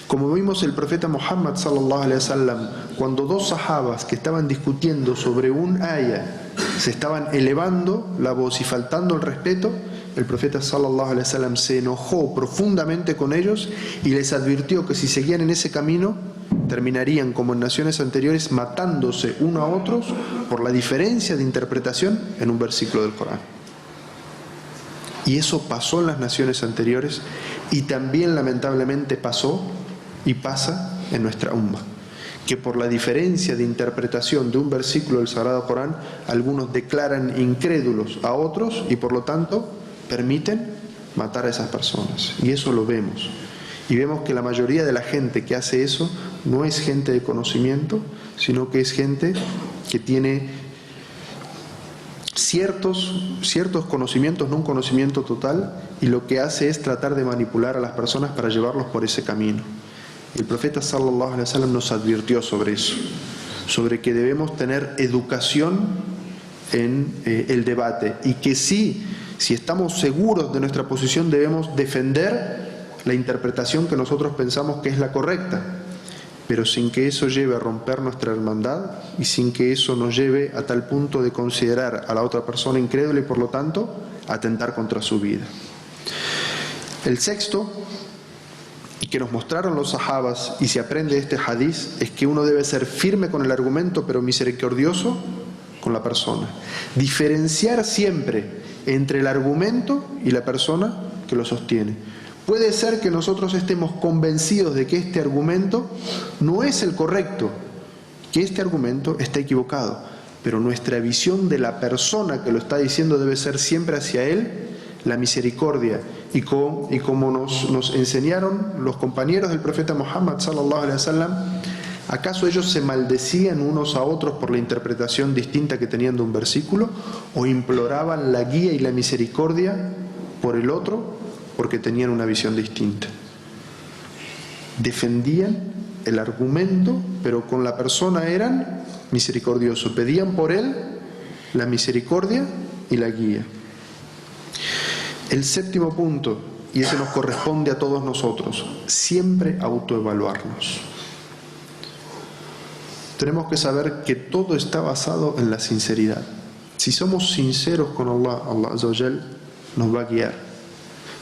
Como vimos, el profeta Muhammad sallallahu alaihi wasallam, cuando 2 sahabas que estaban discutiendo sobre un aya se estaban elevando la voz y faltando el respeto, el profeta sallallahu alaihi wasallam se enojó profundamente con ellos y les advirtió que si seguían en ese camino terminarían, como en naciones anteriores, matándose uno a otros por la diferencia de interpretación en un versículo del Corán. Y eso pasó en las naciones anteriores y también lamentablemente pasó y pasa en nuestra umma, que por la diferencia de interpretación de un versículo del Sagrado Corán, algunos declaran incrédulos a otros y por lo tanto permiten matar a esas personas. Y eso lo vemos. Y vemos que la mayoría de la gente que hace eso no es gente de conocimiento, sino que es gente que tiene ciertos conocimientos, no un conocimiento total, y lo que hace es tratar de manipular a las personas para llevarlos por ese camino. El profeta sallallahu alaihi wasallam nos advirtió sobre eso, sobre que debemos tener educación en el debate y que si estamos seguros de nuestra posición debemos defender la interpretación que nosotros pensamos que es la correcta, pero sin que eso lleve a romper nuestra hermandad y sin que eso nos lleve a tal punto de considerar a la otra persona incrédula y por lo tanto atentar contra su vida. El sexto, y que nos mostraron los sahabas y se aprende de este hadiz, es que uno debe ser firme con el argumento pero misericordioso con la persona. Diferenciar siempre entre el argumento y la persona que lo sostiene. Puede ser que nosotros estemos convencidos de que este argumento no es el correcto, que este argumento está equivocado, pero nuestra visión de la persona que lo está diciendo debe ser siempre hacia él la misericordia. Y como nos enseñaron los compañeros del profeta Muhammad sallallahu alaihi wasallam, ¿acaso ellos se maldecían unos a otros por la interpretación distinta que tenían de un versículo? ¿O imploraban la guía y la misericordia por el otro porque tenían una visión distinta? Defendían el argumento, pero con la persona eran misericordiosos. Pedían por él la misericordia y la guía. El séptimo punto, y ese nos corresponde a todos nosotros, siempre autoevaluarnos. Tenemos que saber que todo está basado en la sinceridad. Si somos sinceros con Allah, Allah Azza wa Jal nos va a guiar.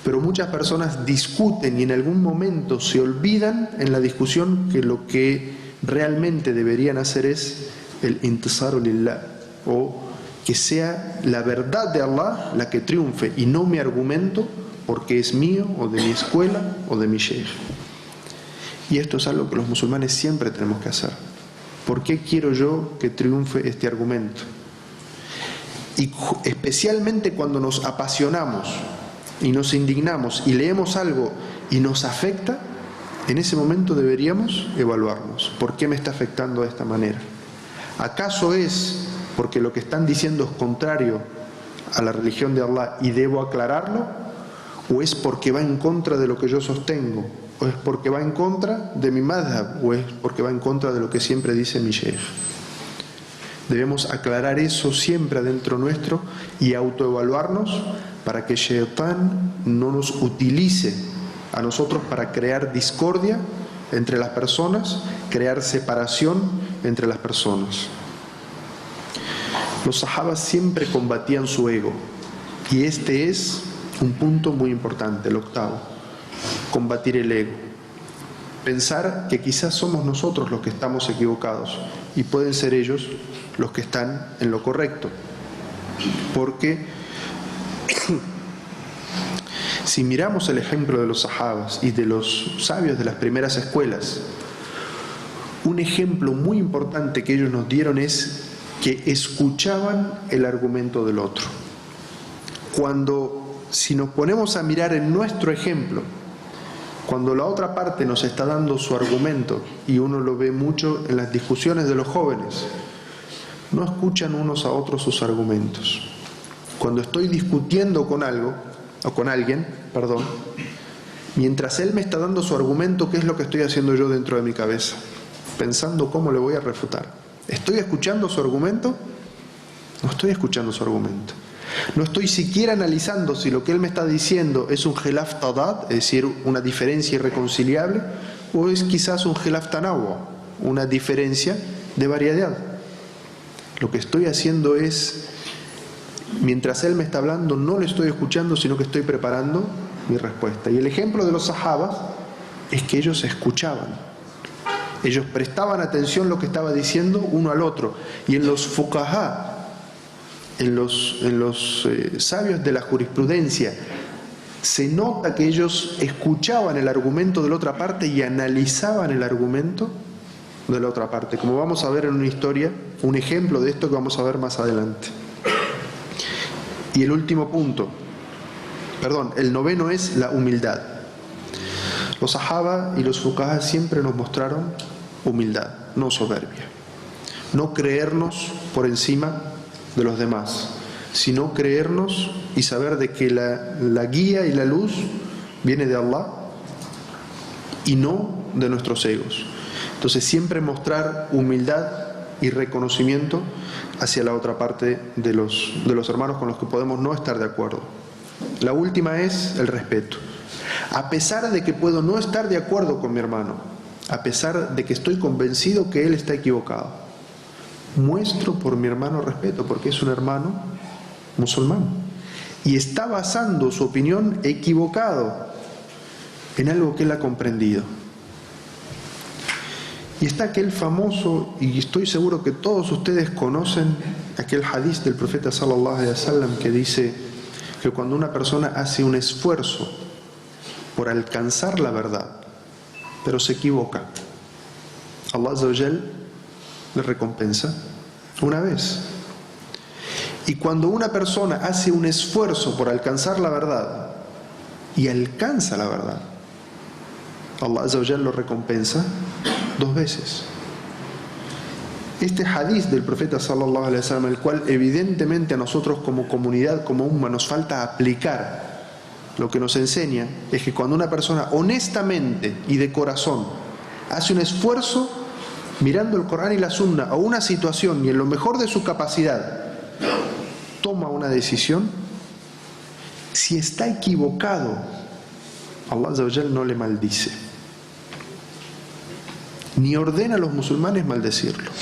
Pero muchas personas discuten y en algún momento se olvidan en la discusión que lo que realmente deberían hacer es el intisaru lillah, o que sea la verdad de Allah la que triunfe y no mi argumento porque es mío o de mi escuela o de mi sheikh. Y esto es algo que los musulmanes siempre tenemos que hacer. ¿Por qué quiero yo que triunfe este argumento? Y especialmente cuando nos apasionamos y nos indignamos y leemos algo y nos afecta, en ese momento deberíamos evaluarnos. ¿Por qué me está afectando de esta manera? ¿Acaso es porque lo que están diciendo es contrario a la religión de Allah y debo aclararlo? ¿O es porque va en contra de lo que yo sostengo? ¿O es porque va en contra de mi madhab? ¿O es porque va en contra de lo que siempre dice mi sheikh? Debemos aclarar eso siempre adentro nuestro y autoevaluarnos para que Shaitán no nos utilice a nosotros para crear discordia entre las personas, crear separación entre las personas. Los sahabas siempre combatían su ego y este es un punto muy importante, el octavo: combatir el ego. Pensar que quizás somos nosotros los que estamos equivocados y pueden ser ellos los que están en lo correcto. Porque si miramos el ejemplo de los sahabas y de los sabios de las primeras escuelas, un ejemplo muy importante que ellos nos dieron es que escuchaban el argumento del otro. Si nos ponemos a mirar en nuestro ejemplo, cuando la otra parte nos está dando su argumento, y uno lo ve mucho en las discusiones de los jóvenes, no escuchan unos a otros sus argumentos. Cuando estoy discutiendo con alguien, mientras él me está dando su argumento, ¿qué es lo que estoy haciendo yo dentro de mi cabeza? Pensando cómo le voy a refutar. ¿Estoy escuchando su argumento? No estoy escuchando su argumento. No estoy siquiera analizando si lo que él me está diciendo es un khilaf tadad, es decir, una diferencia irreconciliable, o es quizás un khilaf tanawwa, una diferencia de variedad. Lo que estoy haciendo es, mientras él me está hablando, no le estoy escuchando, sino que estoy preparando mi respuesta. Y el ejemplo de los sahabas es que ellos escuchaban. Ellos prestaban atención a lo que estaba diciendo uno al otro. Y en los fuqahá, en los sabios de la jurisprudencia, se nota que ellos escuchaban el argumento de la otra parte y analizaban el argumento de la otra parte, como vamos a ver en una historia, un ejemplo de esto que vamos a ver más adelante. Y el último punto, el noveno es la humildad. Los sahaba y los fuqahá siempre nos mostraron humildad, no soberbia. No creernos por encima de los demás, sino creernos y saber de que la guía y la luz viene de Allah y no de nuestros egos. Entonces siempre mostrar humildad y reconocimiento hacia la otra parte de los hermanos con los que podemos no estar de acuerdo. La última es el respeto. A pesar de que puedo no estar de acuerdo con mi hermano, a pesar de que estoy convencido que él está equivocado, muestro por mi hermano respeto, porque es un hermano musulmán y está basando su opinión equivocado en algo que él ha comprendido. Y está aquel famoso, y estoy seguro que todos ustedes conocen, aquel hadith del profeta sallallahu alaihi wasallam que dice que cuando una persona hace un esfuerzo por alcanzar la verdad, pero se equivoca, Allah Azza wa Jal le recompensa una vez. Y cuando una persona hace un esfuerzo por alcanzar la verdad y alcanza la verdad, Allah Azza wa Jal lo recompensa 2 veces. Este hadith del profeta sallallahu alaihi wasallam, el cual evidentemente a nosotros como comunidad, como umma, nos falta aplicar, lo que nos enseña es que cuando una persona honestamente y de corazón hace un esfuerzo mirando el Corán y la Sunna o una situación y en lo mejor de su capacidad toma una decisión, si está equivocado, Allah Azza wa Jal no le maldice, ni ordena a los musulmanes maldecirlo,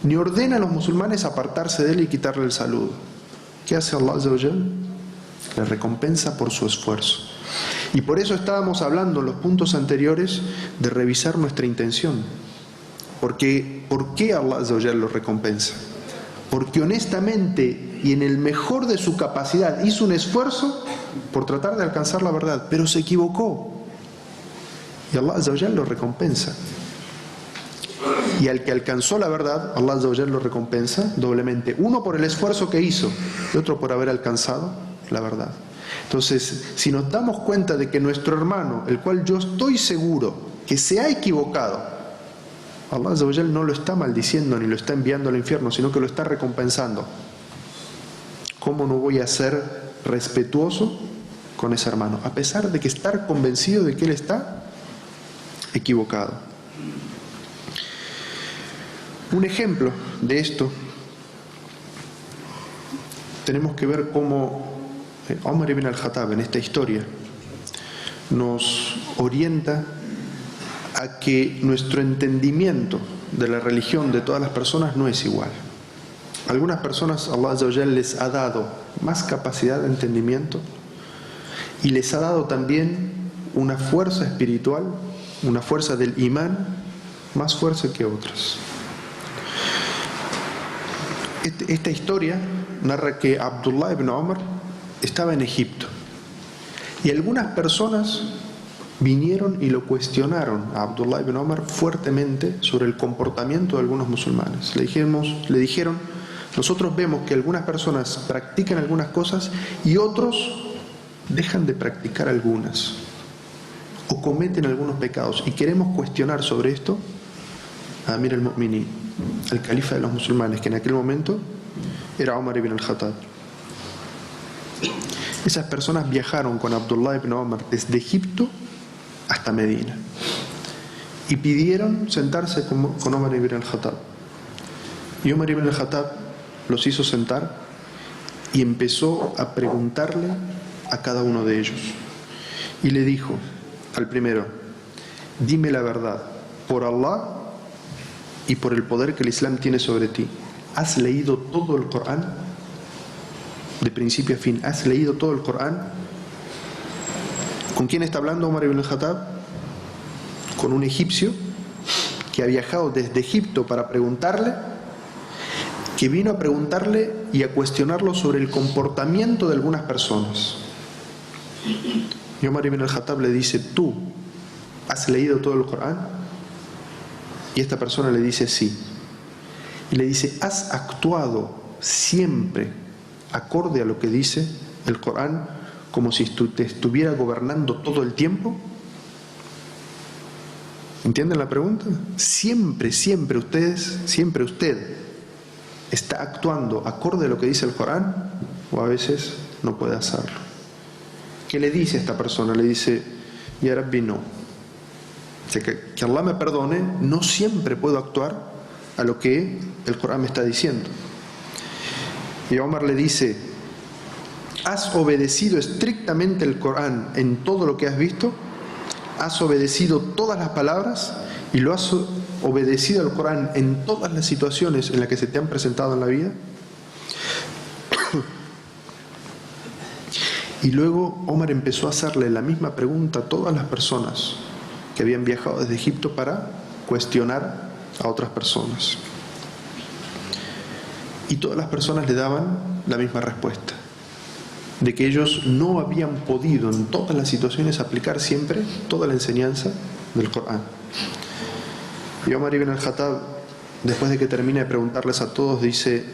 ni ordena a los musulmanes apartarse de él y quitarle el saludo. ¿Qué hace Allah Azza wa Jal? Le recompensa por su esfuerzo. Y por eso estábamos hablando en los puntos anteriores de revisar nuestra intención. Porque, ¿por qué Allah Azza wa Jal lo recompensa? Porque honestamente y en el mejor de su capacidad hizo un esfuerzo por tratar de alcanzar la verdad, pero se equivocó. Y Allah Azza wa Jal lo recompensa. Y al que alcanzó la verdad, Allah Azza wa Jal lo recompensa doblemente. Uno por el esfuerzo que hizo y otro por haber alcanzado la verdad. Entonces, si nos damos cuenta de que nuestro hermano, el cual yo estoy seguro que se ha equivocado, Allah Azza wa Jal no lo está maldiciendo ni lo está enviando al infierno, sino que lo está recompensando. ¿Cómo no voy a ser respetuoso con ese hermano? A pesar de que estar convencido de que él está equivocado. Un ejemplo de esto, tenemos que ver cómo Umar ibn al-Khattab en esta historia nos orienta a que nuestro entendimiento de la religión de todas las personas no es igual. Algunas personas Allah Azza wa Jal les ha dado más capacidad de entendimiento y les ha dado también una fuerza espiritual, una fuerza del imán más fuerte que otras. Esta historia narra que Abdullah ibn Umar estaba en Egipto y algunas personas vinieron y lo cuestionaron a Abdullah ibn Umar fuertemente sobre el comportamiento de algunos musulmanes. Le dijeron, nosotros vemos que algunas personas practican algunas cosas y otros dejan de practicar algunas o cometen algunos pecados, y queremos cuestionar sobre esto a Amir al-Mu'minin, el califa de los musulmanes, que en aquel momento era Umar ibn al-Khattab. Esas personas viajaron con Abdullah ibn Umar desde Egipto hasta Medina y pidieron sentarse con Umar ibn al-Khattab. Y Umar ibn al-Khattab los hizo sentar y empezó a preguntarle a cada uno de ellos. Y le dijo al primero, dime la verdad, por Allah y por el poder que el Islam tiene sobre ti, ¿has leído todo el Corán? De principio a fin, ¿has leído todo el Corán? ¿Con quién está hablando Umar ibn al-Khattab? Con un egipcio que ha viajado desde Egipto para preguntarle, que vino a preguntarle y a cuestionarlo sobre el comportamiento de algunas personas. Y Omar ibn al-Khattab le dice: ¿tú has leído todo el Corán? Y esta persona le dice: sí. Y le dice: ¿has actuado siempre acorde a lo que dice el Corán, como si te estuviera gobernando todo el tiempo? ¿Entienden la pregunta? Siempre usted está actuando acorde a lo que dice el Corán, o a veces no puede hacerlo. ¿Qué le dice a esta persona? Le dice: Ya Rabbi, no. O sea, que Allah me perdone, no siempre puedo actuar a lo que el Corán me está diciendo. Y Omar le dice: ¿has obedecido estrictamente el Corán en todo lo que has visto? ¿Has obedecido todas las palabras? ¿Y lo has obedecido al Corán en todas las situaciones en las que se te han presentado en la vida? Y luego Omar empezó a hacerle la misma pregunta a todas las personas que habían viajado desde Egipto para cuestionar a otras personas. Y todas las personas le daban la misma respuesta, de que ellos no habían podido en todas las situaciones aplicar siempre toda la enseñanza del Corán. Y Omar ibn al-Khattab, después de que termina de preguntarles a todos, dice: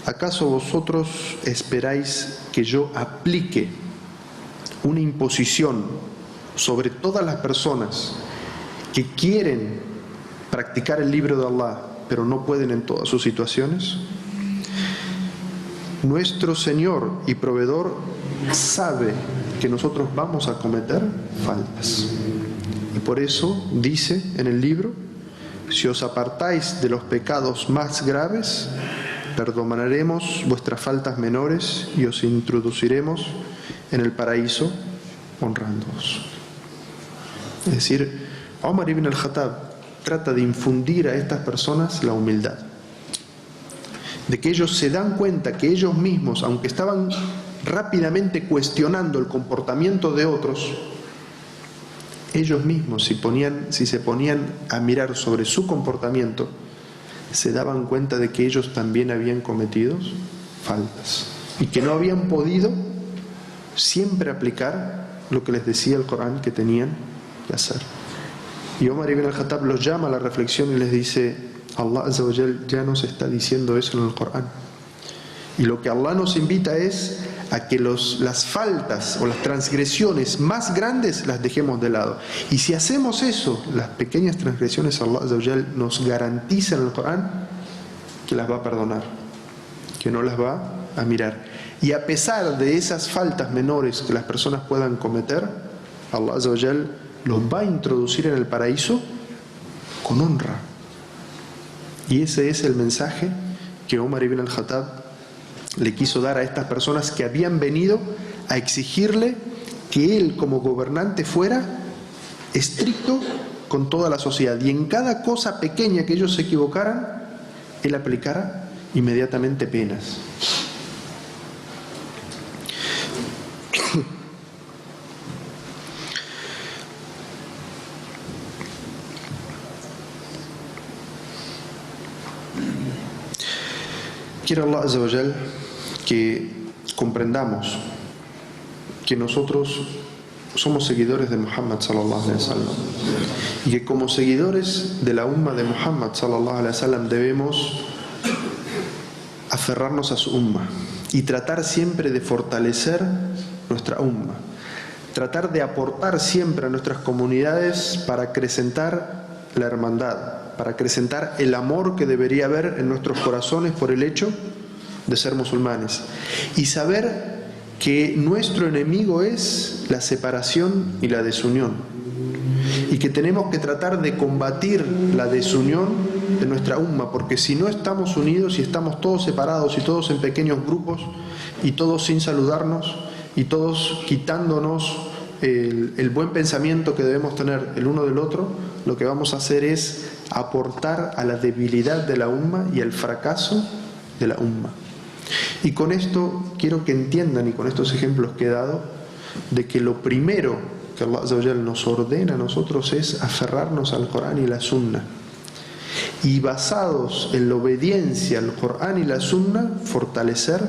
¿acaso vosotros esperáis que yo aplique una imposición sobre todas las personas que quieren practicar el libro de Allah, pero no pueden en todas sus situaciones? Nuestro Señor y Proveedor sabe que nosotros vamos a cometer faltas. Y por eso dice en el libro: si os apartáis de los pecados más graves, perdonaremos vuestras faltas menores y os introduciremos en el paraíso honrándoos. Es decir, Omar ibn al-Khattab trata de infundir a estas personas la humildad, de que ellos se dan cuenta que ellos mismos, aunque estaban rápidamente cuestionando el comportamiento de otros, ellos mismos, si se ponían a mirar sobre su comportamiento, se daban cuenta de que ellos también habían cometido faltas y que no habían podido siempre aplicar lo que les decía el Corán que tenían que hacer. Y Omar ibn al-Khattab los llama a la reflexión y les dice: Allah Azza wa Jal ya nos está diciendo eso en el Corán. Y lo que Allah nos invita es a que las faltas o las transgresiones más grandes las dejemos de lado. Y si hacemos eso, las pequeñas transgresiones, Allah Azza wa Jal nos garantiza en el Corán que las va a perdonar, que no las va a mirar. Y a pesar de esas faltas menores que las personas puedan cometer, Allah Azza wa Jal los va a introducir en el paraíso con honra. Y ese es el mensaje que Omar ibn al-Khattab le quiso dar a estas personas que habían venido a exigirle que él como gobernante fuera estricto con toda la sociedad, y en cada cosa pequeña que ellos se equivocaran, él aplicara inmediatamente penas. Quiere Allah Azza wa Jal que comprendamos que nosotros somos seguidores de Muhammad sallallahu alaihi wasallam, y que como seguidores de la umma de Muhammad sallallahu alaihi wasallam debemos aferrarnos a su umma y tratar siempre de fortalecer nuestra umma, tratar de aportar siempre a nuestras comunidades para acrecentar la hermandad, para acrecentar el amor que debería haber en nuestros corazones por el hecho de ser musulmanes, y saber que nuestro enemigo es la separación y la desunión, y que tenemos que tratar de combatir la desunión de nuestra umma, porque si no estamos unidos y estamos todos separados y todos en pequeños grupos y todos sin saludarnos y todos quitándonos el buen pensamiento que debemos tener el uno del otro, lo que vamos a hacer es aportar a la debilidad de la umma y al fracaso de la umma. Y con esto quiero que entiendan, y con estos ejemplos que he dado, de que lo primero que Allah Azza wa Jal nos ordena a nosotros es aferrarnos al Corán y la Sunna. Y basados en la obediencia al Corán y la Sunna, fortalecer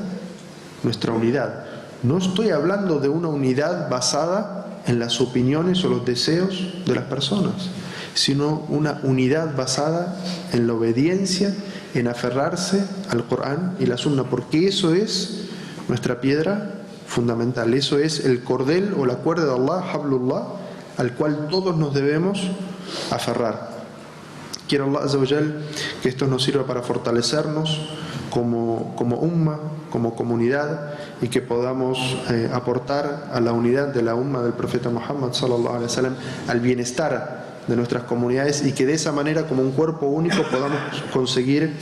nuestra unidad. No estoy hablando de una unidad basada en las opiniones o los deseos de las personas, sino una unidad basada en la obediencia, en aferrarse al Corán y la Sunna, porque eso es nuestra piedra fundamental, eso es el cordel o la cuerda de Allah, Hablullah, al cual todos nos debemos aferrar. Quiero Allah Azza wa Jal que esto nos sirva para fortalecernos como umma, como comunidad, y que podamos aportar a la unidad de la umma del profeta Muhammad sallallahu alaihi wasallam, al bienestar de nuestras comunidades, y que de esa manera, como un cuerpo único, podamos conseguir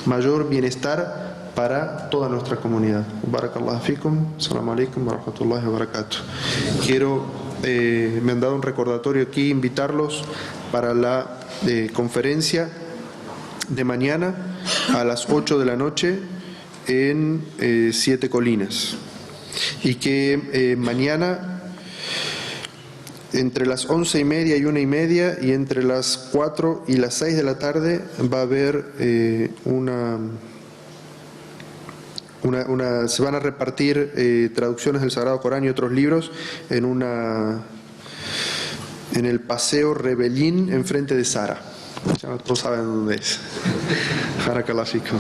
mayor bienestar para toda nuestra comunidad. Barakallahu fikum, assalamu alaikum wa rahmatullahi wa barakatuh. Me han dado un recordatorio aquí, invitarlos para la conferencia de mañana a las 8 de la noche en 7 Colinas, y que mañana entre las 11:30 y 1:30 y entre las 4 y las 6 de la tarde va a haber se van a repartir traducciones del Sagrado Corán y otros libros en el Paseo Rebellín enfrente de Sara. Ya todos saben dónde es. Barakallahu fikum.